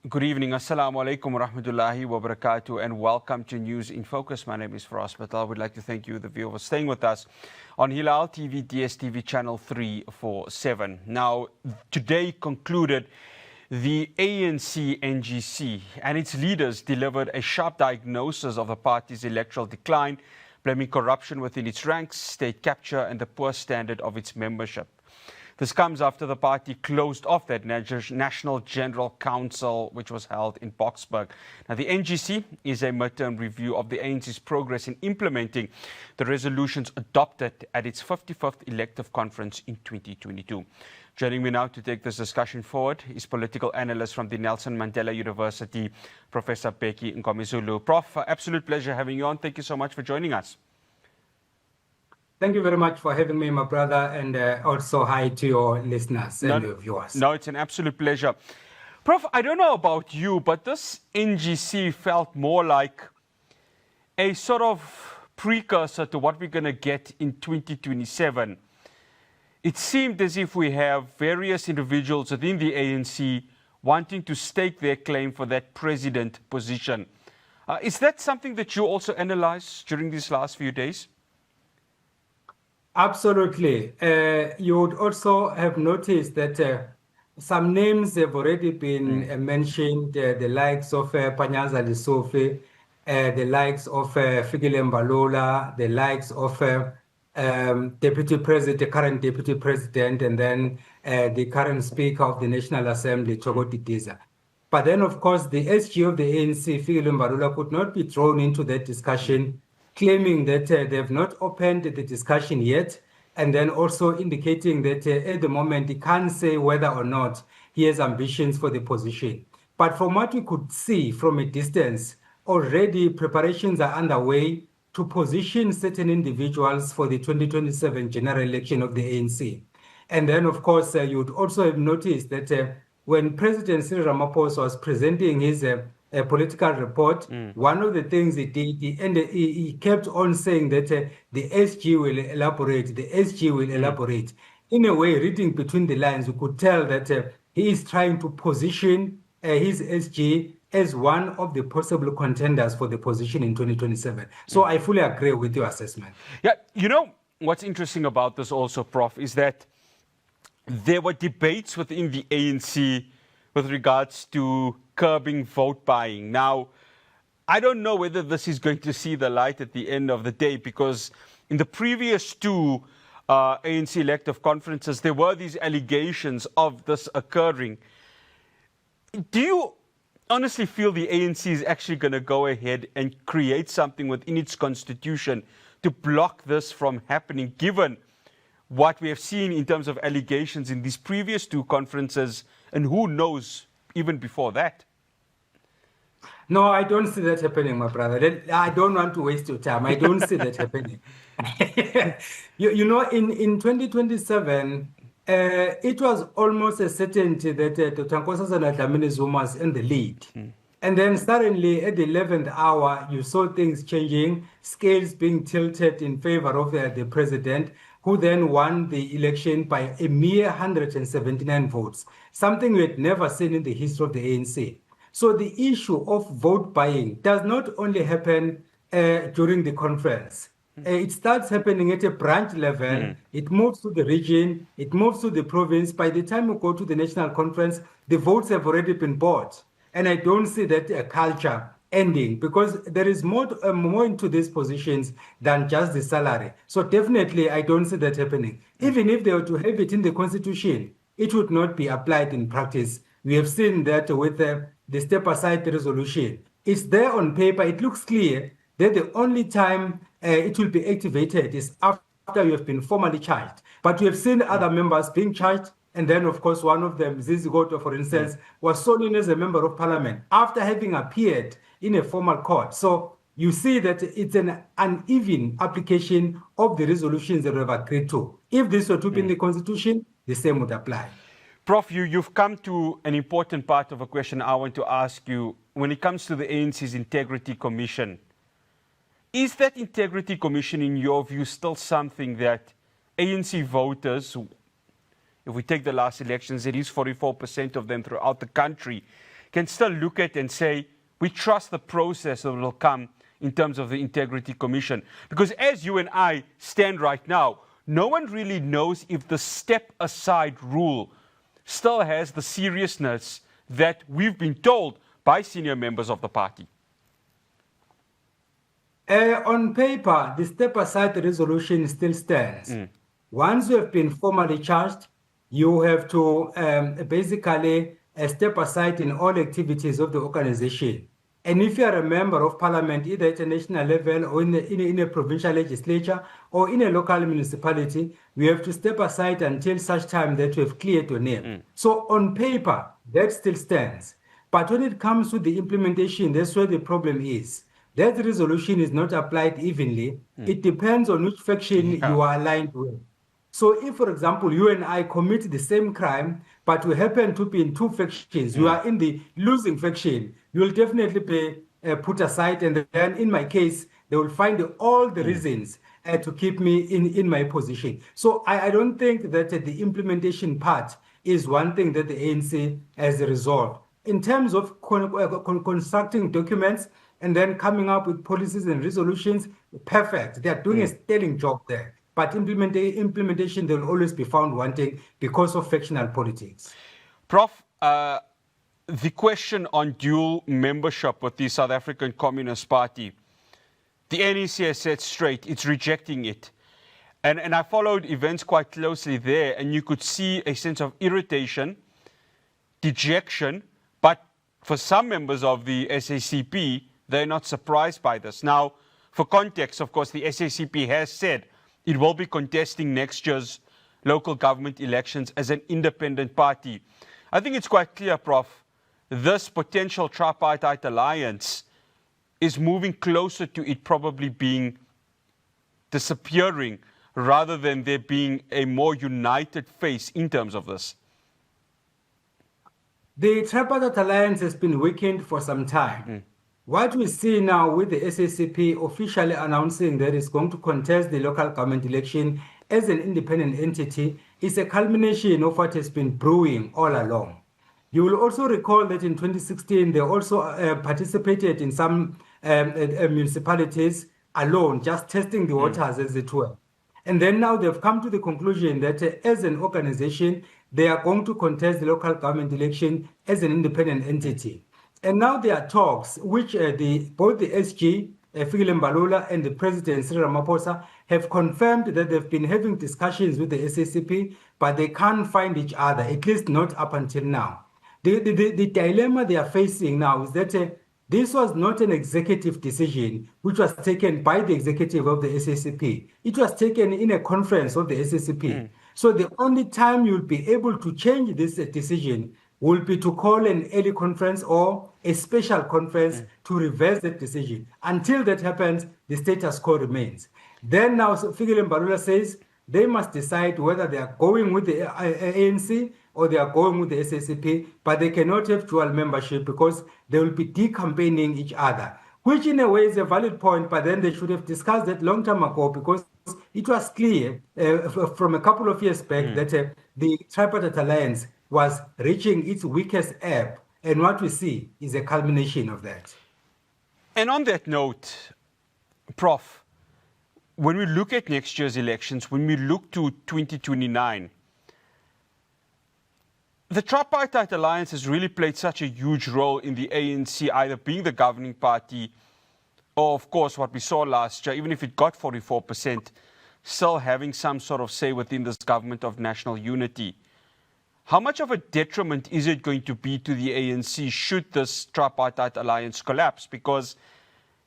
Good evening. Assalamu alaikum wa rahmatullahi wa barakatuh and welcome to News in Focus. My name is Faraz Patel. I would like to thank you, the viewer, for staying with us on Hilaal TV, DSTV channel 347. Now, today concluded the ANC NGC and its leaders delivered a sharp diagnosis of the party's electoral decline, blaming corruption within its ranks, state capture and the poor standard of its membership. This comes after the party closed off that National General Council, which was held in Boksburg. Now, the NGC is a midterm review of the ANC's progress in implementing the resolutions adopted at its 55th elective conference in 2022. Joining me now to take this discussion forward is political analyst from the Nelson Mandela University, Professor Bheki Mngomezulu. Prof, absolute pleasure having you on. Thank you so much for joining us. Thank you very much for having me, my brother, and also hi to your listeners and your viewers. No, it's an absolute pleasure. Prof, I don't know about you, but this NGC felt more like a sort of precursor to what we're going to get in 2027. It seemed as if we have various individuals within the ANC wanting to stake their claim for that president position. Is that something that you also analyzed during these last few days? Absolutely. You would also have noticed that some names have already been mentioned, the likes of Panyaza Lesofe, the likes of Fikile Mbalula, the likes of Deputy President, the current Deputy President, and then the current Speaker of the National Assembly, Chokoti Diza. But then, of course, the SG of the ANC, Fikile Mbalula, could not be thrown into that discussion, claiming that they have not opened the discussion yet, and then also indicating that at the moment he can't say whether or not he has ambitions for the position. But from what we could see from a distance, already preparations are underway to position certain individuals for the 2027 general election of the ANC. And then, of course, you would also have noticed that when President Cyril Ramaphosa was presenting his a political report, one of the things he did, he kept on saying that the SG will elaborate, the SG will elaborate. In a way, reading between the lines, you could tell that he is trying to position his SG as one of the possible contenders for the position in 2027. So I fully agree with your assessment. Yeah, you know, what's interesting about this also, Prof, is that there were debates within the ANC with regards to curbing vote buying. Now, I don't know whether this is going to see the light at the end of the day, because in the previous two ANC elective conferences, there were these allegations of this occurring. Do you honestly feel the ANC is actually going to go ahead and create something within its constitution to block this from happening, given what we have seen in terms of allegations in these previous two conferences, and who knows even before that? No, I don't see that happening, my brother. I don't want to waste your time. I don't see that happening. you know, in 2027, it was almost a certainty that Dr. Nkosazana Dlamini-Zuma was in the lead. And then suddenly, at the 11th hour, you saw things changing, scales being tilted in favor of the president, who then won the election by a mere 179 votes, something we had never seen in the history of the ANC. So the issue of vote buying does not only happen during the conference. It starts happening at a branch level. It moves to the region. It moves to the province. By the time we go to the national conference, the votes have already been bought. And I don't see that culture ending, because there is more into these positions than just the salary. So definitely, I don't see that happening. Even if they were to have it in the constitution, it would not be applied in practice. We have seen that with the step-aside resolution. It's there on paper. It looks clear that the only time it will be activated is after you have been formally charged. But we have seen other members being charged. And then, of course, one of them, Zizi Goto, for instance, was sworn in as a member of parliament after having appeared in a formal court. So you see that it's an uneven application of the resolutions that we have agreed to. If this were to be in the constitution, the same would apply. Prof, you've come to an important part of a question I want to ask you. When it comes to the ANC's Integrity Commission, is that Integrity Commission, in your view, still something that ANC voters, if we take the last elections, it is 44% of them throughout the country, can still look at and say, we trust the process that will come in terms of the Integrity Commission? Because as you and I stand right now, no one really knows if the step-aside rule still has the seriousness that we've been told by senior members of the party. On paper, the step-aside resolution still stands. Once you have been formally charged, you have to basically step aside in all activities of the organization. And if you are a member of parliament, either at a national level or in a provincial legislature or in a local municipality, you have to step aside until such time that you have cleared your name. So on paper, that still stands. But when it comes to the implementation, that's where the problem is. That resolution is not applied evenly. It depends on which faction you are aligned with. So if, for example, you and I commit the same crime, but we happen to be in two factions, you are in the losing faction, you will definitely be put aside. And then in my case, they will find all the reasons to keep me in my position. So I don't think that the implementation part is one thing that the ANC has resolved. In terms of constructing documents and then coming up with policies and resolutions, perfect. They are doing a sterling job there. But implementation, they will always be found wanting because of factional politics. Prof, the question on dual membership with the South African Communist Party, the NEC has said straight, it's rejecting it. And I followed events quite closely there, and you could see a sense of irritation, dejection, but for some members of the SACP, they're not surprised by this. Now, for context, of course, the SACP has said it will be contesting next year's local government elections as an independent party. I think it's quite clear, Prof, this potential tripartite alliance is moving closer to it probably being disappearing rather than there being a more united face in terms of this. The tripartite alliance has been weakened for some time. What we see now with the SACP officially announcing that it's going to contest the local government election as an independent entity is a culmination of what has been brewing all along. You will also recall that in 2016, they also participated in some municipalities alone, just testing the waters as it were. And then now they've come to the conclusion that as an organization, they are going to contest the local government election as an independent entity. And now there are talks which both the SG, Hilaal Mbalula, and the President Cyril Ramaphosa have confirmed that they've been having discussions with the SACP, but they can't find each other, at least not up until now. The dilemma they are facing now is that this was not an executive decision which was taken by the executive of the SACP. It was taken in a conference of the SACP. So the only time you'll be able to change this decision will be to call an early conference or a special conference to reverse that decision. Until that happens, the status quo remains. Then now Hilaal Mbalula says they must decide whether they are going with the ANC or they are going with the SACP, but they cannot have dual membership because they will be decampaigning each other, which in a way is a valid point, but then they should have discussed that long time ago because it was clear from a couple of years back that the tripartite alliance was reaching its weakest ebb, and what we see is a culmination of that. And on that note, Prof, when we look at next year's elections, when we look to 2029, the tripartite alliance has really played such a huge role in the ANC, either being the governing party or, of course, what we saw last year, even if it got 44%, still having some sort of say within this government of national unity. How much of a detriment is it going to be to the ANC should this tripartite alliance collapse? Because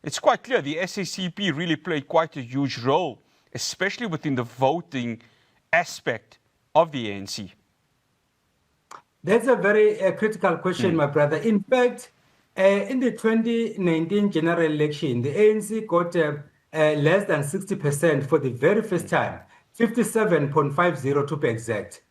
it's quite clear the SACP really played quite a huge role, especially within the voting aspect of the ANC. That's a very critical question, my brother. In fact, in the 2019 general election, the ANC got less than 60% for the very first time, 57.50 to be exact.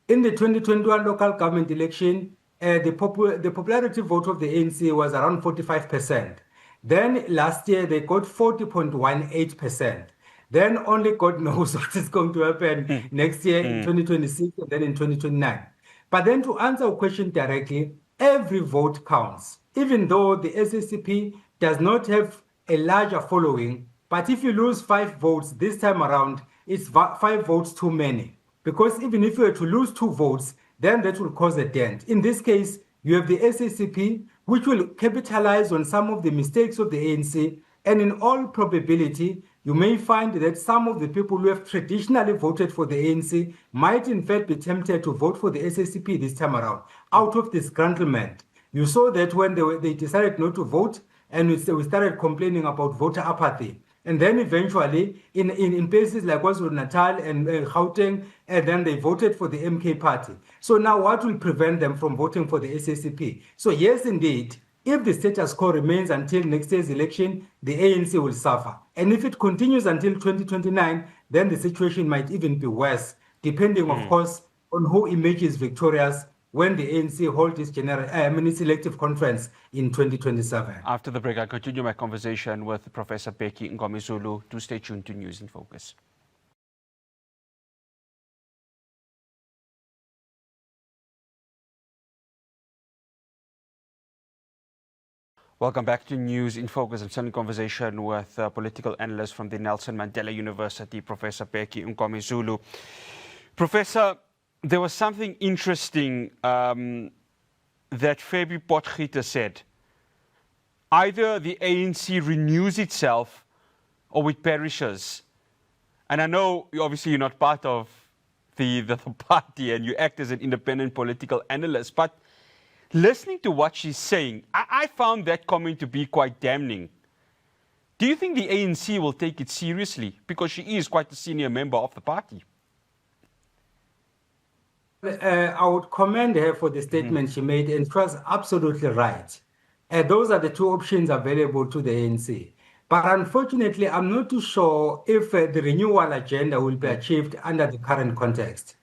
In the 2021 local government election, the popularity vote of the ANC was around 45%. Then last year, they got 40.18%. Then only God knows what is going to happen next year in 2026 and then in 2029. But then to answer your question directly, every vote counts, even though the SACP does not have a larger following. But if you lose 5 votes this time around, it's 5 votes too many. Because even if you were to lose 2 votes, then that will cause a dent. In this case, you have the SACP, which will capitalize on some of the mistakes of the ANC. And in all probability, you may find that some of the people who have traditionally voted for the ANC might in fact be tempted to vote for the SACP this time around, out of disgruntlement. You saw that when they decided not to vote, and we started complaining about voter apathy. And then eventually, in places like KwaZulu-Natal and Gauteng, and then they voted for the MK party. So now what will prevent them from voting for the SACP? So yes, indeed, if the status quo remains until next year's election, the ANC will suffer. And if it continues until 2029, then the situation might even be worse, depending, of course, on who emerges victorious when the ANC holds its its elective conference in 2027. After the break, I'll continue my conversation with Professor Bheki Mngomezulu. Do stay tuned to News in Focus. Welcome back to News in Focus. I'm still in conversation with a political analyst from the Nelson Mandela University, Professor Bheki Mngomezulu. Professor, there was something interesting that Fabi Potgieter said. Either the ANC renews itself or it perishes. And I know, obviously, you're not part of the party and you act as an independent political analyst, but listening to what she's saying, I found that comment to be quite damning. Do you think the ANC will take it seriously? Because she is quite a senior member of the party. I would commend her for the statement she made, and she was absolutely right. Those are the 2 options available to the ANC. But unfortunately, I'm not too sure if the renewal agenda will be achieved under the current context,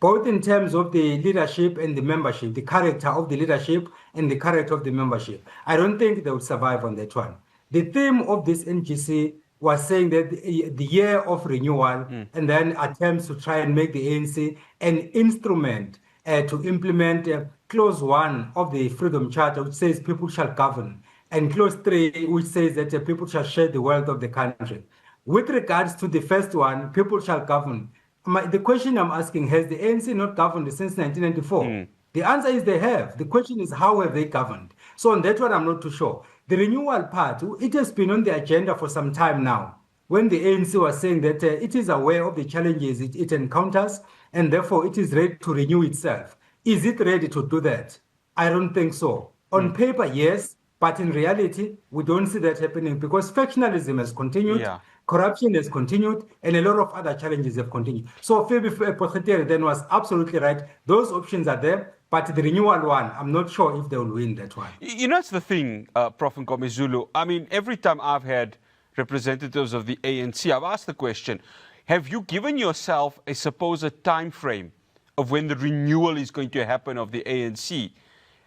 both in terms of the leadership and the membership, the character of the leadership and the character of the membership. I don't think they will survive on that one. The theme of this NGC was saying that the year of renewal and then attempts to try and make the ANC an instrument to implement clause 1 of the Freedom Charter, which says people shall govern, and clause 3, which says that people shall share the wealth of the country. With regards to the first one, people shall govern. The question I'm asking, has the ANC not governed since 1994? The answer is they have. The question is, how have they governed? So on that one, I'm not too sure. The renewal part, it has been on the agenda for some time now, when the ANC was saying that it is aware of the challenges it encounters, and therefore it is ready to renew itself. Is it ready to do that? I don't think so. On paper, yes, but in reality, we don't see that happening because factionalism has continued, corruption has continued, and a lot of other challenges have continued. So Fabi Potgieter then was absolutely right. Those options are there. But the renewal one, I'm not sure if they will win that one. You know, it's the thing, Prof. Mngomezulu. I mean, every time I've had representatives of the ANC, I've asked the question, have you given yourself a supposed time frame of when the renewal is going to happen of the ANC?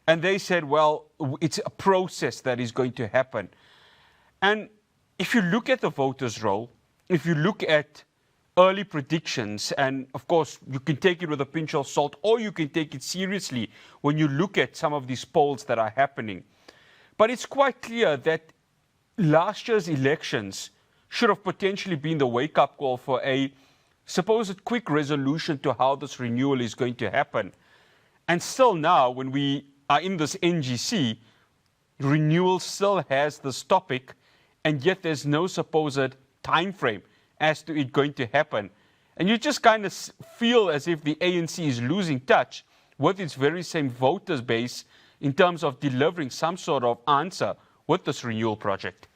And they said, well, it's a process that is going to happen. And if you look at the voters' roll, if you look at early predictions, and of course you can take it with a pinch of salt or you can take it seriously when you look at some of these polls that are happening. But it's quite clear that last year's elections should have potentially been the wake-up call for a supposed quick resolution to how this renewal is going to happen. And still now, when we are in this NGC, renewal still has this topic, and yet there's no supposed time frame as to it going to happen. And you just kind of feel as if the ANC is losing touch with its very same voters base in terms of delivering some sort of answer with this renewal project.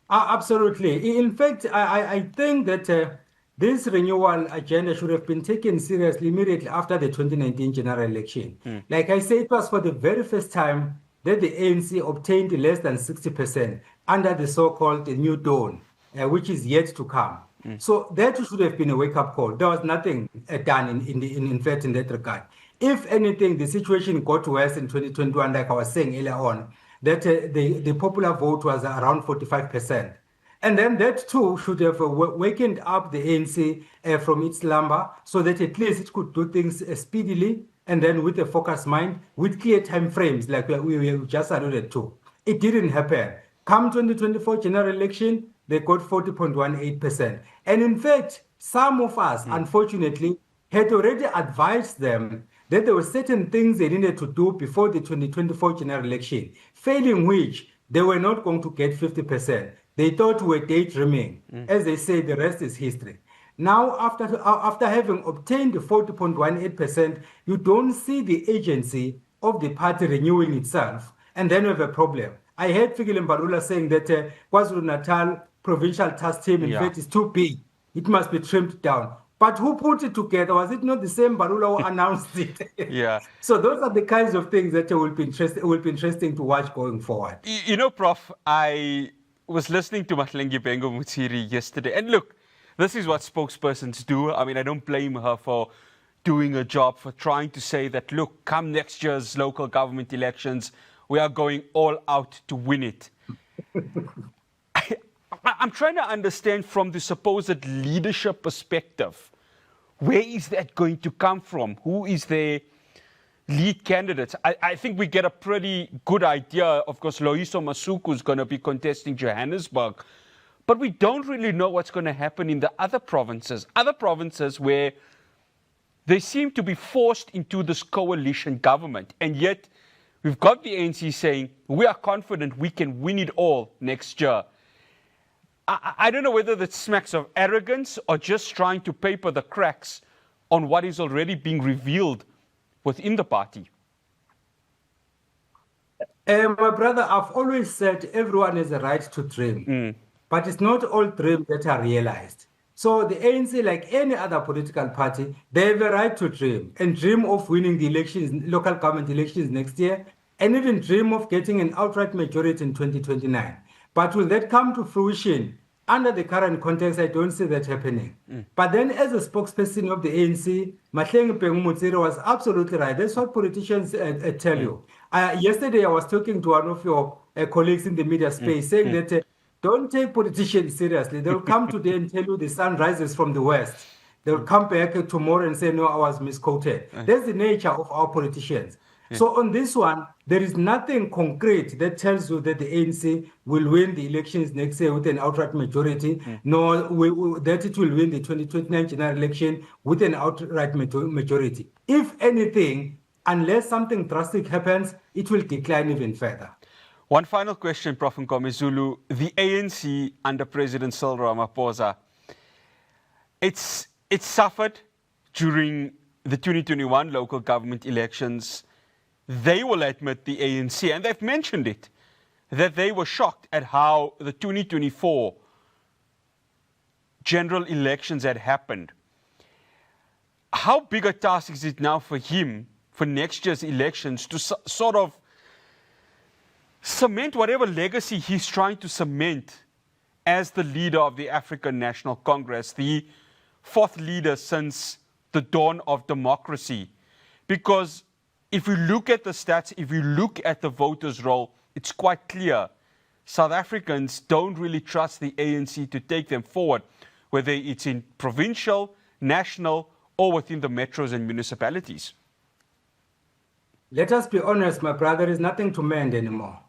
Absolutely. In fact, I think that this renewal agenda should have been taken seriously immediately after the 2019 general election. Like I said, it was for the very first time that the ANC obtained less than 60% under the so-called New Dawn, which is yet to come. So that should have been a wake-up call. There was nothing done in fact in that regard. If anything, the situation got worse in 2021, like I was saying earlier on, that the popular vote was around 45%. And then that too should have wakened up the ANC from its slumber so that at least it could do things speedily and then with a focused mind, with clear time frames like we just alluded to. It didn't happen. Come 2024 general election, they got 40.18%. And in fact, some of us, unfortunately, had already advised them that there were certain things they needed to do before the 2024 general election, failing which they were not going to get 50%. They thought we were daydreaming. As they say, the rest is history. Now, after having obtained the 40.18%, you don't see the agency of the party renewing itself, and then you have a problem. I heard Fikile Mbalula saying that KwaZulu-Natal provincial task team, in fact, is too big. It must be trimmed down. But who put it together? Was it not the same Mbalula who announced it? Yeah. So those are the kinds of things that will be interesting to watch going forward. You know, Prof, I was listening to Bheki Mngomezulu yesterday, and look, this is what spokespersons do. I mean, I don't blame her for doing a job, for trying to say that, look, come next year's local government elections, we are going all out to win it. I'm trying to understand from the supposed leadership perspective, where is that going to come from? Who is their lead candidates? I think we get a pretty good idea. Of course, Loyiso Masuku is going to be contesting Johannesburg. But we don't really know what's going to happen in the other provinces where they seem to be forced into this coalition government. And yet, we've got the ANC saying, we are confident we can win it all next year. I don't know whether that smacks of arrogance or just trying to paper the cracks on what is already being revealed within the party. My brother, I've always said everyone has a right to dream, but it's not all dreams that are realized. So the ANC, like any other political party, they have a right to dream and dream of winning the elections, local government elections next year, and even dream of getting an outright majority in 2029. But will that come to fruition? Under the current context, I don't see that happening. But then as a spokesperson of the ANC, Bheki Mngomezulu was absolutely right. That's what politicians tell you. Yesterday, I was talking to one of your colleagues in the media space saying that don't take politicians seriously. They'll come today and tell you the sun rises from the west. They'll come back tomorrow and say, no, I was misquoted. That's the nature of our politicians. So on this one, there is nothing concrete that tells you that the ANC will win the elections next year with an outright majority, nor that it will win the 2029 general election with an outright majority. If anything, unless something drastic happens, it will decline even further. One final question, Prof. Mngomezulu. The ANC under President Cyril Ramaphosa, it's suffered during the 2021 local government elections. They will admit, the ANC, and they've mentioned it, that they were shocked at how the 2024 general elections had happened. How big a task is it now for him, for next year's elections, to sort of cement whatever legacy he's trying to cement as the leader of the African National Congress, the fourth leader since the dawn of democracy? Because if we look at the stats, if we look at the voters' roll, it's quite clear. South Africans don't really trust the ANC to take them forward, whether it's in provincial, national, or within the metros and municipalities. Let us be honest, my brother, there is nothing to mend anymore.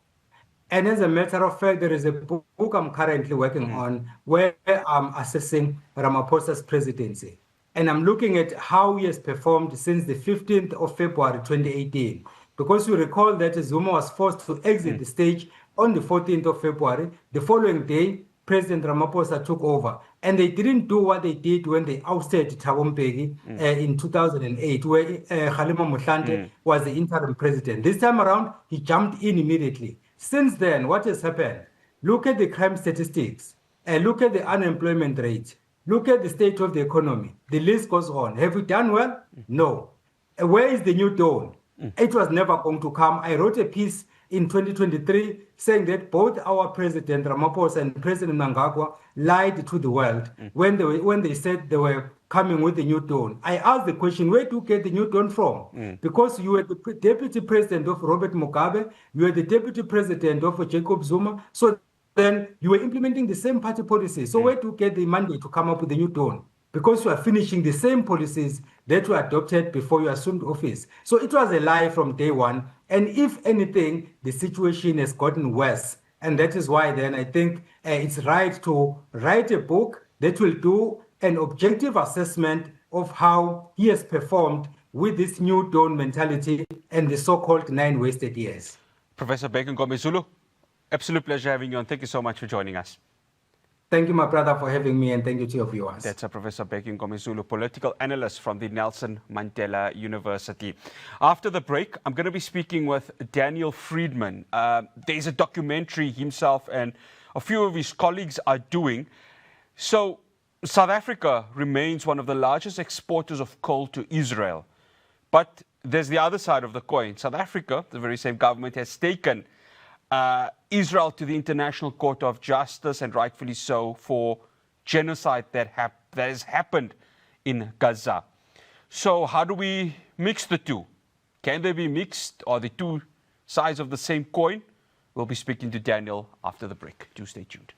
And as a matter of fact, there is a book I'm currently working on where I'm assessing Ramaphosa's presidency. And I'm looking at how he has performed since the 15th of February 2018. Because you recall that Zuma was forced to exit the stage on the 14th of February. The following day, President Ramaphosa took over. And they didn't do what they did when they ousted Thabo Mbeki in 2008, where Kgalema Motlanthe was the interim president. This time around, he jumped in immediately. Since then, what has happened? Look at the crime statistics. Look at the unemployment rate. Look at the state of the economy. The list goes on. Have we done well? No. Where is the new dawn? It was never going to come. I wrote a piece in 2023 saying that both our President Ramaphosa and President Mnangagwa lied to the world when they said they were coming with the new dawn. I asked the question, where do you get the new dawn from? Because you were the deputy president of Robert Mugabe, you were the deputy president of Jacob Zuma, so then you were implementing the same party policy. So where do you get the mandate to come up with the new dawn? because you are finishing the same policies that were adopted before you assumed office. So it was a lie from day one. And if anything, the situation has gotten worse. And that is why then I think it's right to write a book that will do an objective assessment of how he has performed with this new dawn mentality and the so-called 9 wasted years. Professor Bheki Mngomezulu, absolute pleasure having you on. Thank you so much for joining us. Thank you, my brother, for having me, and thank you to your viewers. That's Professor Bheki Mngomezulu, political analyst from the Nelson Mandela University. After the break, I'm going to be speaking with Daniel Friedman. There's a documentary himself and a few of his colleagues are doing. So South Africa remains one of the largest exporters of coal to Israel. But there's the other side of the coin. South Africa, the very same government, has taken Israel to the International Court of Justice, and rightfully so, for genocide that has happened in Gaza. So how do we mix the two? Can they be mixed? Are the two sides of the same coin? We'll be speaking to Daniel after the break. Do stay tuned.